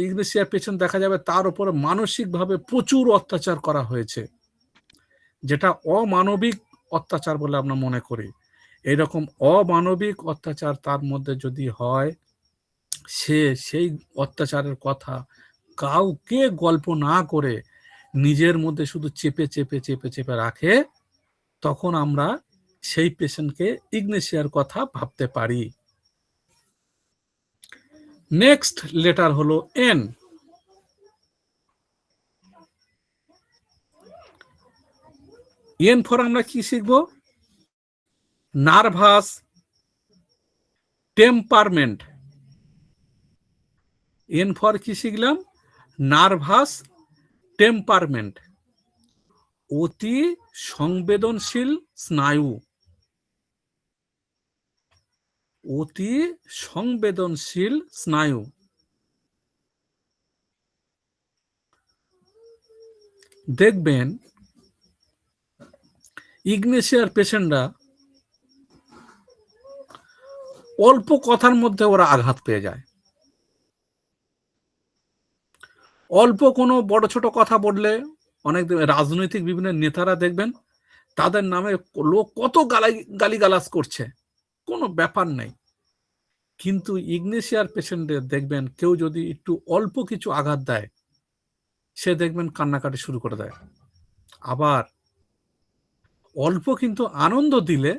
ইগনিশিয়ার পেশেন্ট দেখা যাবে তার উপরে মানসিকভাবে প্রচুর অত্যাচার করা হয়েছে, যেটা অমানবিক অত্যাচার বলে আমরা মনে করি। এরকম অমানবিক অত্যাচার তার মধ্যে যদি হয়, সে সেই অত্যাচারের কথা কাউকে গল্প না করে নিজের মধ্যে শুধু চেপে চেপে চেপে চেপে রাখে, তখন আমরা সেই পেশেন্টকে ইগনিশিয়ার কথা ভাবতে পারি। নেক্সট লেটার হলো এন। এন ফর আমরা কি শিখবো? Nervous temperament. এন ফর কি শিখলাম? নার্ভাস টেম্পারমেন্ট, অতি সংবেদনশীল স্নায়ু। অতি সংবেদনশীল স্নায়ু। দেখবেন ইগনিশিয়ার পেশেন্টরা অল্প কথার মধ্যে ওরা আঘাত পেয়ে যায়। অল্প কোনো বড় ছোট কথা বললে, অনেক রাজনৈতিক বিভিন্ন নেতারা দেখবেন তাদের নামে লোক কত গালিগালাজ করছে, কোনো ব্যাপার নেই। কিন্তু ইগনিশিয়ার পেশেন্টদের দেখবেন কেউ যদি একটু অল্প কিছু আঘাত দেয়, সে দেখবেন কান্নাকাটি শুরু করে দেয়। আবার অল্প কিন্তু আনন্দ দিলে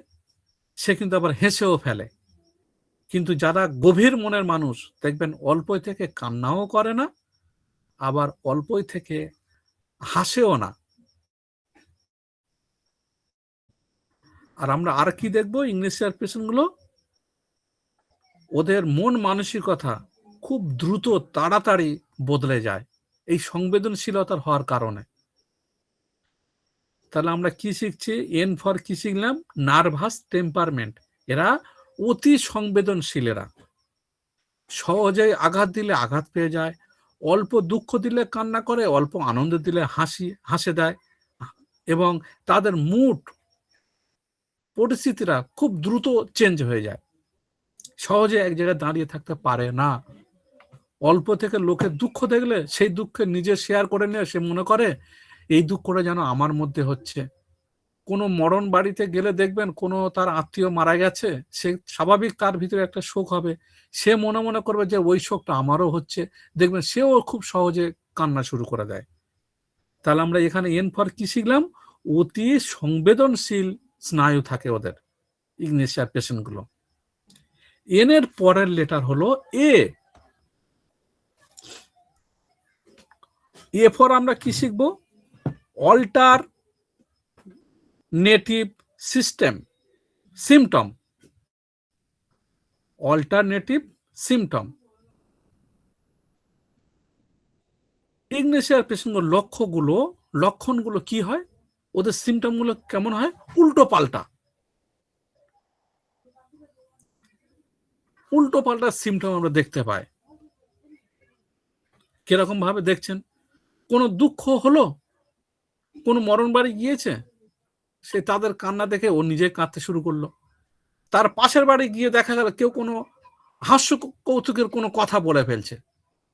সে কিন্তু আবার হেসেও ফেলে। কিন্তু যারা গভীর মনের মানুষ দেখবেন অল্পই থেকে কান্নাও করে না, আবার অল্পই থেকে হাসেও না। আর আমরা আর কি দেখবো, ইগনিশিয়ার পেশেন্টগুলো ওদের মন মানসিকতা খুব দ্রুত তাড়াতাড়ি বদলে যায় এই সংবেদনশীলতার হওয়ার কারণে। তাহলে আমরা কি শিখছি? এন ফর কি শিখলাম? Nervous temperament. এরা অতি সংবেদনশীল, এরা সহজেই আঘাত দিলে আঘাত পেয়ে যায়, অল্প দুঃখ দিলে কান্না করে, অল্প আনন্দ দিলে হাসে দেয়, এবং তাদের মুড পরিস্থিতিরা খুব দ্রুত চেঞ্জ হয়ে যায়, সহজে এক জায়গায় দাঁড়িয়ে থাকতে পারে না। অল্প থেকে লোকের দুঃখ দেখলে সেই দুঃখে নিজে শেয়ার করে নিয়ে সে মনে করে এই দুঃখটা যেন আমার মধ্যে হচ্ছে। কোনো মরণ বাড়িতে গেলে দেখবেন কোনো তার আত্মীয় মারা গেছে, সে স্বাভাবিক তার ভিতরে একটা শোক হবে, সে মনে মনে করবে যে ওই শোকটা আমারও হচ্ছে, দেখবেন সেও খুব সহজে কান্না শুরু করে দেয়। তাহলে আমরা এখানে এন ফর কি শিখলাম? অতি সংবেদনশীল স্নায়ু থাকে ওদের ইগনিশিয়ার পেশেন্টগুলো। এন এর পরের লেটার হলো এ। এ ফর আমরা কি শিখবো? Alternative symptom. Alternative symptom. ইগনিশিয়ার পেশেন্টগুলোর লক্ষণগুলো কি হয়? ওদের সিমটমগুলো কেমন হয়? উল্টো পাল্টা সিমটম আমরা দেখতে পাই। কিরকম ভাবে দেখছেন? কোনো দুঃখ হলো, কোনো মরণ বাড়ি গিয়েছে, সে তাদের কান্না দেখে ও নিজে কাঁদতে শুরু করলো। তার পাশের বাড়ি গিয়ে দেখা গেল কেউ কোনো হাস্য কৌতুকের কোনো কথা বলে ফেলছে,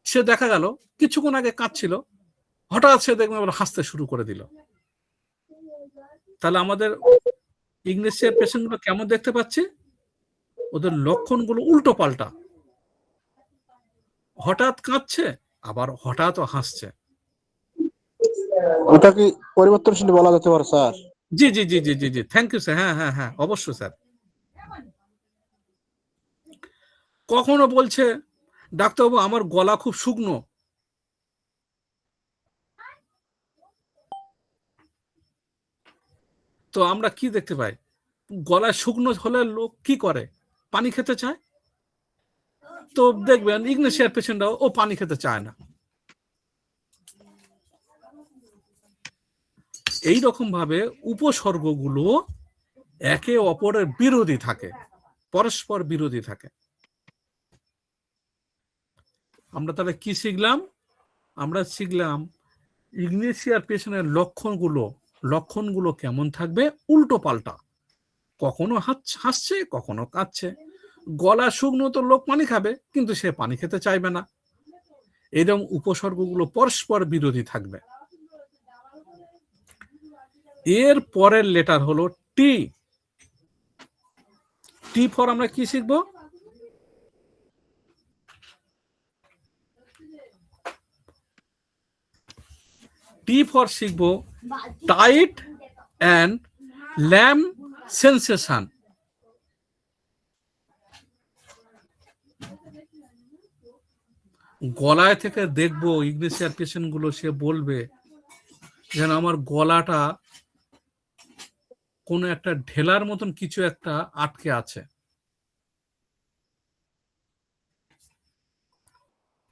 সে দেখা গেল কিছুক্ষণ আগে কাঁদছিল, হঠাৎ সে দেখবে আবার হাসতে শুরু করে দিল। তাহলে আমাদের ইগনেশিয়ার পেশেন্টগুলো কেমন দেখতে পাচ্ছি? ওদের লক্ষণগুলো উল্টো পাল্টা, হঠাৎ কাঁদছে আবার হঠাৎও হাসছে। ওটা কি পরিবর্তনশীল বলা যেতে পারে স্যার? জি জি জি জি জি জি, থ্যাংক ইউ স্যার। হ্যাঁ হ্যাঁ হ্যাঁ, অবশ্যই স্যার। কখনো বলছে ডাক্তারবাবু আমার গলা খুব শুকনো, তো আমরা কি দেখতে পাই? গলায় শুকনো হলে লোক কি করে? পানি খেতে চায়। তো দেখবেন ইগনেশিয়ার পেশেন্টরাও ও পানি খেতে চায় না। এই রকম ভাবে উপসর্গগুলো একে অপরের বিরোধী থাকে, পরস্পর বিরোধী থাকে। আমরা তাহলে কি শিখলাম? আমরা শিখলাম ইগনেশিয়ার পেশেন্টের লক্ষণগুলো কেমন থাকবে? উল্টো পাল্টা, কখনো হাসছে কখনো কাঁদছে। গলা শুকনো তো লোক পানি খাবে, কিন্তু সে পানি খেতে চাইবে না। এরকম উপসর্গগুলো পরস্পর বিরোধী থাকবে। এর পরের লেটার হলো টি। টি ফর আমরা কি শিখব? টি ফর শিখব টাইট অ্যান্ড ল্যাম সেন্সেশন। গলায় থেকে দেখবো ইগনেশিয়ার পেশেন্ট গুলো, সে বলবে যেন আমার গলাটা কোনো একটা ঢেলার মতন কিছু একটা আটকে আছে,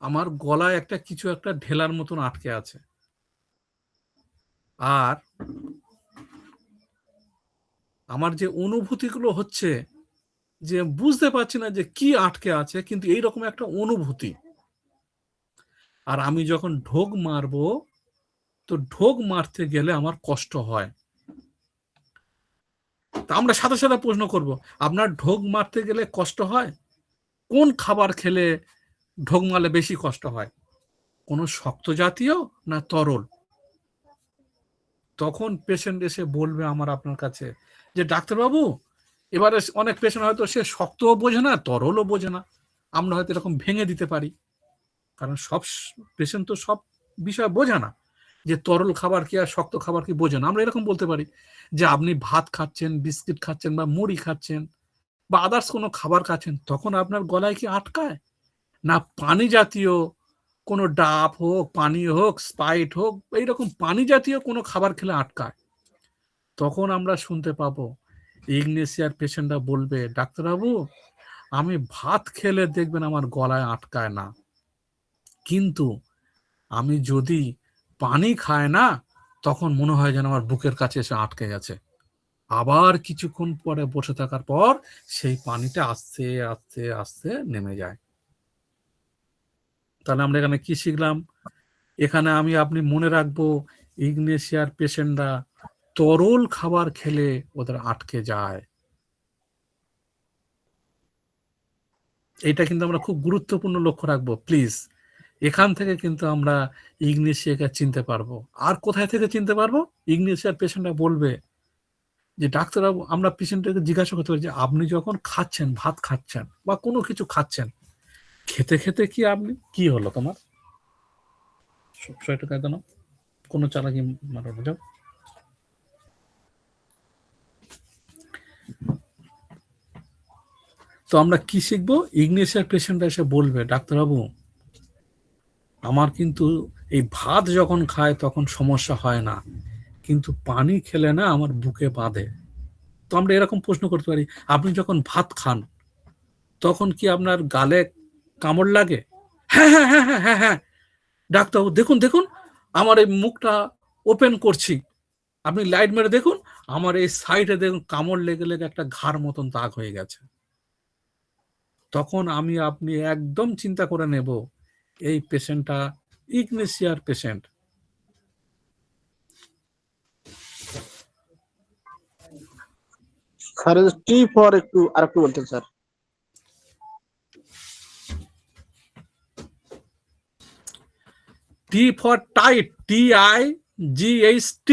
আমার গলায় একটা কিছু একটা ঢেলার মতন আটকে আছে। আর আমার যে অনুভূতিগুলো হচ্ছে, যে বুঝতে পারছি না যে কি আটকে আছে, কিন্তু এইরকম একটা অনুভূতি। আর আমি যখন ঢোক মারবো, তো ঢোক মারতে গেলে আমার কষ্ট হয়। তা আমরা সাথে সাথে প্রশ্ন করব, আপনার ঢোক মারতে গেলে কষ্ট হয়? কোন খাবার খেলে ঢোক মারলে বেশি কষ্ট হয়? কোনো শক্ত জাতীয় না তরল? তখন পেশেন্ট এসে বলবে আমার আপনার কাছে যে ডাক্তারবাবু, এবারে অনেক পেশেন্ট হয়তো সে শক্তও বোঝে না তরলও বোঝে না, আমরা হয়তো এরকম ভেঙে দিতে পারি। কারণ সব পেশেন্ট তো সব বিষয় বোঝে না, যে তরল খাবার কি আর শক্ত খাবার কি বোঝে না। আমরা এরকম বলতে পারি যে আপনি ভাত খাচ্ছেন, বিস্কিট খাচ্ছেন বা মুড়ি খাচ্ছেন বা আদার্স কোনো খাবার খাচ্ছেন, তখন আপনার গলায় কি আটকায়? না পানি জাতীয় কোনো ডাব হোক, পানি হোক, স্প্রাইট হোক, এইরকম পানি জাতীয় কোনো খাবার খেলে আটকায়? তখন আমরা শুনতে পাবো ইগনেশিয়ার পেশেন্টরা বলবে ডাক্তারবাবু আমি ভাত খেলে দেখবেন আমার গলায় আটকায় না, কিন্তু আমি যদি পানি খাই না, তখন মনে হয় যেন আমার বুকের কাছে এসে আটকে গেছে। আবার কিছুক্ষণ পরে বসে থাকার পর সেই পানিটা আস্তে আস্তে আস্তে নেমে যায়। তাহলে আমরা এখানে কি শিখলাম? এখানে আমি আপনি মনে রাখবো ইগনেশিয়ার পেশেন্টরা তরল খাবার খেলে ওদের আটকে যায়। এটা কিন্তু আমরা খুব গুরুত্বপূর্ণ লক্ষ্য রাখবো প্লিজ। এখান থেকে কিন্তু আমরা ইগনেশিয়াকে চিনতে পারবো। আর কোথায় থেকে চিনতে পারবো? ইগনেশিয়ার পেশেন্টরা বলবে যে ডাক্তারবাবু, আমরা পেশেন্টকে জিজ্ঞাসা করতে পারি যে আপনি যখন খাচ্ছেন, ভাত খাচ্ছেন বা কোনো কিছু খাচ্ছেন, খেতে খেতে কি আপনি কি হলো তোমার সবসময় একটু কেন কোনো চালাকি মারো না, যাও। তো আমরা কি শিখবো? ইগনেশিয়ার পেশেন্টরা এসে বলবে ডাক্তারবাবু আমার কিন্তু এই ভাত যখন খায় তখন সমস্যা হয় না, কিন্তু পানি খেলে না আমার বুকে বাঁধে। তো আমরা এরকম প্রশ্ন করতে পারি, আপনি যখন ভাত খান তখন কি আপনার গালে কামড় লাগে? হ্যাঁ হ্যাঁ হ্যাঁ হ্যাঁ হ্যাঁ হ্যাঁ, ডাক্তারবাবু দেখুন দেখুন, আমার এই মুখটা ওপেন করছি, আপনি লাইট মেরে দেখুন, আমার এই সাইডে দেখুন কামড় লেগে লেগে একটা ঘাড় মতন দাগ হয়ে গেছে। তখন আমি আপনি একদম চিন্তা করে নেব এই পেশেন্টটা ইগনেশিয়ার পেশেন্ট। স্যার টি ফর একটু আরেকটু বলতেন sir. T for tight, TIGHT,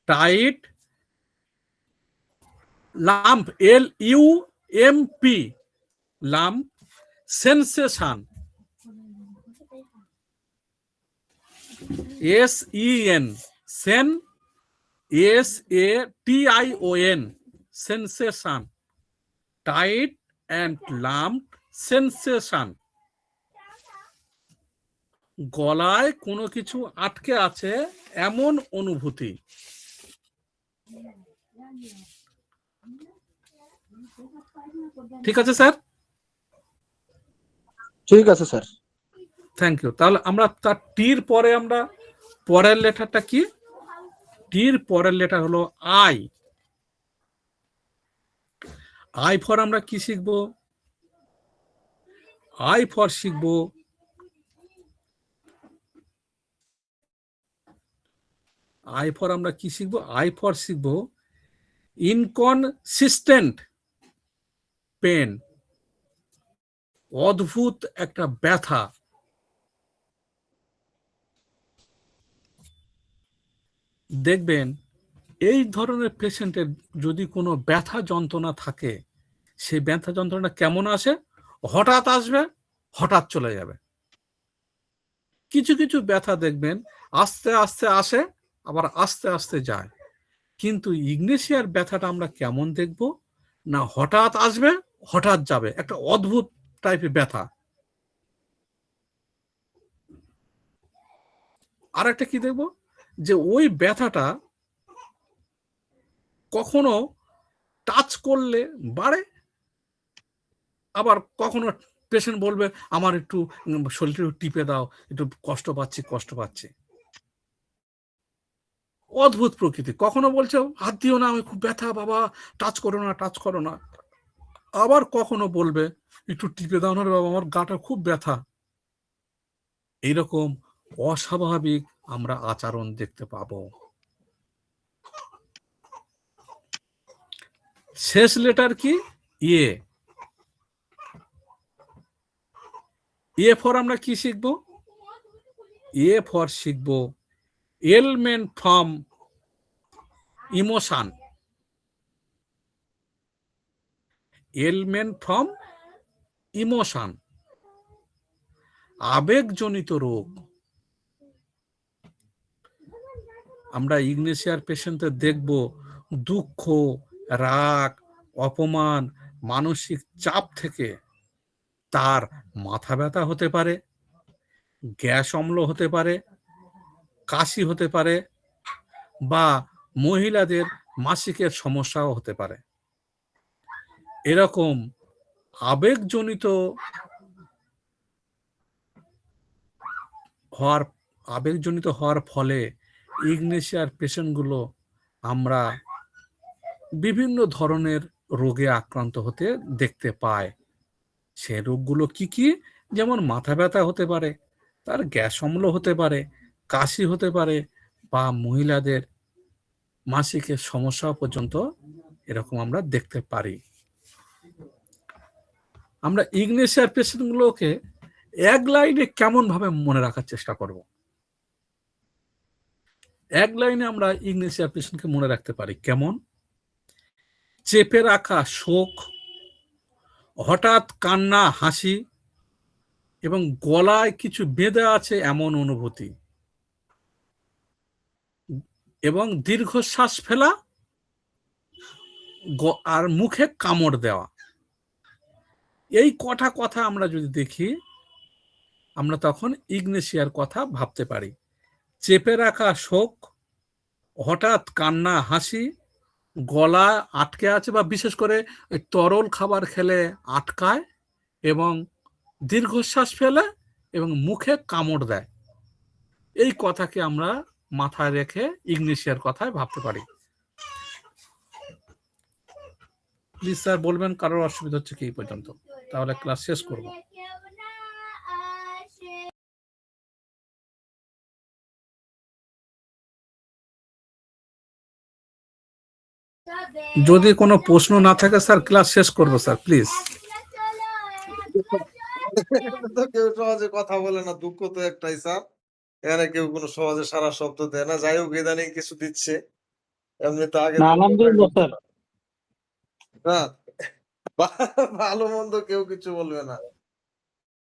tight. Lump, LUMP, lump. Sensation, SEN, Sen, SATION, sensation. Tight and lump sensation, গলায় কোনো কিছু আটকে আছে এমন অনুভূতি। ঠিক আছে স্যার? ঠিক আছে স্যার। Thank you. তাহলে আমরা তার টির পরে আমরা পরের লেটারটা কি? টির পরের লেটার হলো আই। আই ফর আমরা কি শিখব? আই ফর শিখব আই ফর আমরা কি শিখব? আই ফর শিখব ইনকনসিস্টেন্ট পেন, অদ্ভুত একটা ব্যথা। দেখবেন এই ধরনের পেশেন্টের যদি কোনো ব্যথা যন্ত্রণা থাকে, সেই ব্যথা যন্ত্রণা কেমন আসে? হঠাৎ আসবে, হঠাৎ চলে যাবে। কিছু কিছু ব্যথা দেখবেন আস্তে আস্তে আসে, আবার আস্তে আস্তে যায়। কিন্তু ইগনেশিয়ার ব্যথাটা আমরা কেমন দেখব? না হঠাৎ আসবে, হঠাৎ যাবে, একটা অদ্ভুত টাইপের ব্যথা। আর একটা কি দেখব? যে ওই ব্যথাটা কখনো টাচ করলে বাড়ে, আবার কখনো পেশেন্ট বলবে আমার একটু শরীরটা একটু টিপে দাও, একটু কষ্ট পাচ্ছি কষ্ট পাচ্ছি। অদ্ভুত প্রকৃতি। কখনো বলছে হাত দিও না, আমি খুব ব্যথা বাবা, টাচ করো না টাচ করো না। আবার কখনো বলবে একটু টিপে দাও না রে বাবা, আমার গাটা খুব ব্যথা। এইরকম অস্বাভাবিক আমরা আচরণ দেখতে পাবো। শেষ লেটার কি? ইয়ে। এ ফর আমরা কি শিখব? এ ফর শিখব ailment from emotion. Ailment from emotion, আবেগজনিত রোগ। আমরা ইগনেশিয়ার পেশেন্টদের দেখব দুঃখ, রাগ, অপমান, মানসিক চাপ থেকে তার মাথা ব্যথা হতে পারে, গ্যাস অম্ল হতে পারে, কাশি হতে পারে, বা মহিলাদের মাসিকের সমস্যাও হতে পারে। এরকম আবেগজনিত হওয়ার ফলে ইগনেশিয়ার পেশেন্টগুলো আমরা বিভিন্ন ধরনের রোগে আক্রান্ত হতে দেখতে পাই। সে রোগগুলো কি কি? যেমন মাথা ব্যথা হতে পারে, তার গ্যাস অম্ল হতে পারে, কাশি হতে পারে, বা মহিলাদের মাসিকের সমস্যা পর্যন্ত এরকম আমরা দেখতে পারি। আমরা ইগনেশিয়ার পেশেন্টগুলোকে এক লাইনে কেমন ভাবে মনে রাখার চেষ্টা করব? এক লাইনে আমরা ইগনেশিয়ার পেশেন্টকে মনে রাখতে পারি কেমন? চেপে রাখা শোক, হঠাৎ কান্না হাসি, এবং গলায় কিছু বেঁধে আছে এমন অনুভূতি, এবং দীর্ঘশ্বাস ফেলা, আর মুখে কামড় দেওয়া। এই কটা কথা আমরা যদি দেখি, আমরা তখন ইগনেশিয়ার কথা ভাবতে পারি। চেপে রাখা শোক, হঠাৎ কান্না হাসি, গলা আটকে আছে বা বিশেষ করে তরল খাবার খেলে আটকায়, এবং দীর্ঘশ্বাস ফেলে, এবং মুখে কামড় দেয়। এই কথাকে আমরা মাথায় রেখে ইগনেশিয়ার কথায় ভাবতে পারি। প্লিজ স্যার বলবেন কারোর অসুবিধা হচ্ছে কি এই পর্যন্ত, তাহলে ক্লাস শেষ করব। যদি কোনো প্রশ্ন না থাকে স্যার ক্লাস শেষ করবো স্যার প্লিজ। তো কেউ সহজে কথা বলে না, দুঃখ তো একটাই স্যার, এখানে কেউ কোনো সহজে সারা শব্দ দেয় না। যাই হোক, ইদানিং কিছু দিচ্ছে, এমনি তো আগে না, আলহামদুলিল্লাহ স্যার। না, ভালো মন্দ কেউ কিছু বলবে না,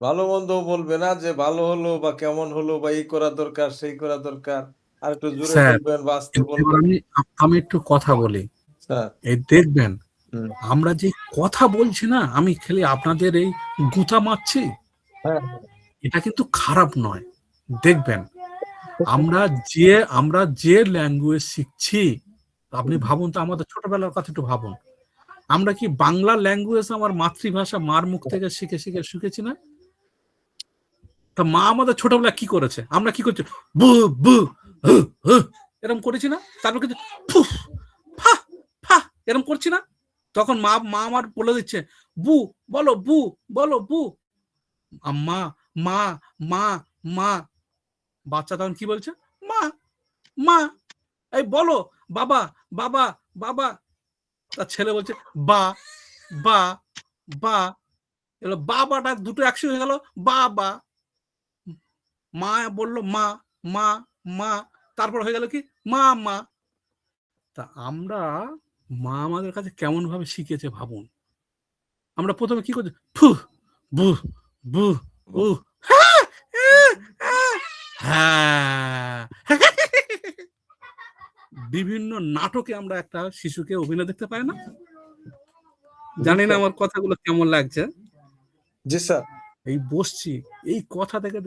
ভালো মন্দ বলবে না যে ভালো হলো বা কেমন হলো বা এই করা দরকার সেই করা দরকার, আর একটু জোরে স্যার, বলবেন বা আস্তে এবার বলবেন। আমি একটু কথা বলি। স্যার এই দেখবেন হুম, আমরা যে কথা বলছি না, আমি খালি আপনাদের এই গুঁতা মারছি, হ্যাঁ এটা কিন্তু খারাপ নয়। দেখবেন আমরা যে ল্যাঙ্গুয়েজ শিখছি, আপনি ভাবুন তো, আমাদের ছোটবেলার কথা একটু ভাবুন। আমরা কি বাংলা ল্যাঙ্গুয়েজ আমার মাতৃভাষা মার মুখ থেকে শিখে শিখে শিখেছি না? তা মা আমাদের ছোটবেলা কি করেছে, আমরা কি করছি, বু বু হু হু এরকম করেছি না? তারপর কিন্তু ফুফ ফা ফা এরকম করছি না? তখন মা মা আমার বলে দিচ্ছে বু বলো, বু বলো, বু। মা মা মা মা, বাচ্চা তখন কি বলছে, মা মা, এই বলো বাবা বাবা বাবা। তার ছেলে বলছে বা বা বা, এগুলো বাবাটা দুটো একসাথে হয়ে গেল, বাবা। মা বললো মা মা মা, তারপর হয়ে গেল কি মা মা। তা আমরা, মা আমাদের কাছে কেমন ভাবে শিখেছে ভাবুন। আমরা প্রথমে কি করছি, ফু বু বু উ হ্যাঁ। বিভিন্ন নাটকে আমরা একটা শিশুকে অভিনয় দেখতে পাই না? জানি না আমার কথাগুলো কেমন লাগছে। জি স্যার। এই বসছি, এই কথা থেকে